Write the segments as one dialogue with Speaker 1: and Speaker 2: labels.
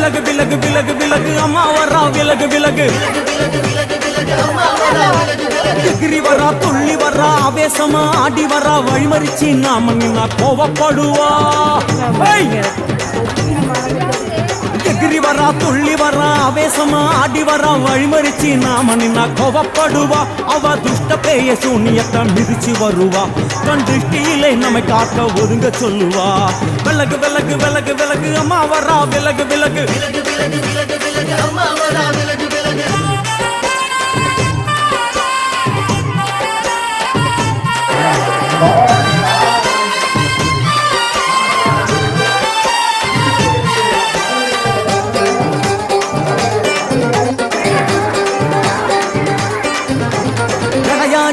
Speaker 1: விலகு விலகு விலகு விலகு அம்மா வரா விலகு விலகு எகிரி வரா துள்ளி வரா ஆவேசமா ஆடி வரா வழிமறிச்சு நாம நின்னா கோவப்படுவா எகிரி வரா துள்ளி வரா ஆவேசமா ஆடி வரா வழிமறிச்சு நாம நின்னா கோவப்படுவா அவ துஷ்ட பேய சூனியத்தை மிதிச்சு வருவா கண் திருஷ்டியிலே நம்மை காக்க ஒதுங்க சொல்லுவா விலகு விலகு விலகு விலகு அம்மா வரா விலகு விலகு அம்மா வரா விலகு விலகு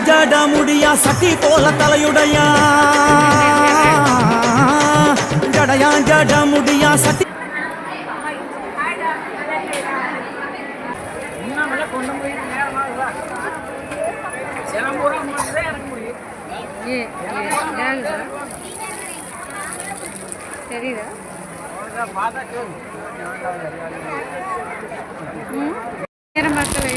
Speaker 1: ஜட முடியா சட்டி போல தலையுடையா ஜடையா ஜட முடியா சட்டி
Speaker 2: தெரியுதா நேரம் பார்த்து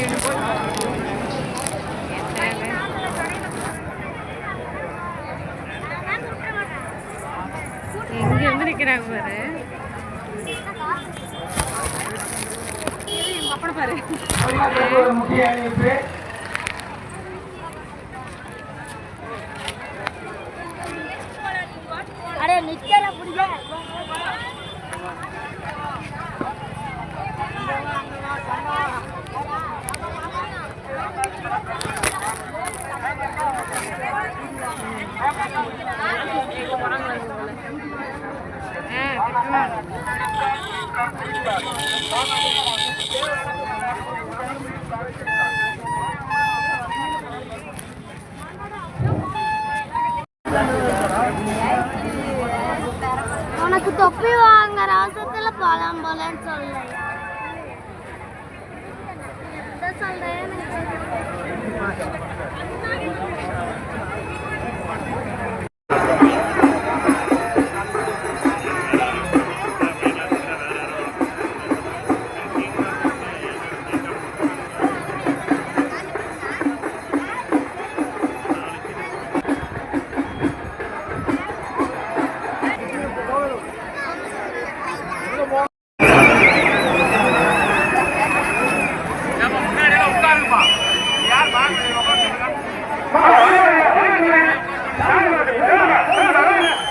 Speaker 2: இங்க வந்து நிக்கிறாங்க பாரு அப்படி பாரு
Speaker 3: अरे निकल पुड़िया உனக்கு தொப்பி வாங்குற அவசரத்துல போலாம் போலன்னு சொல்ல சொல்றேன்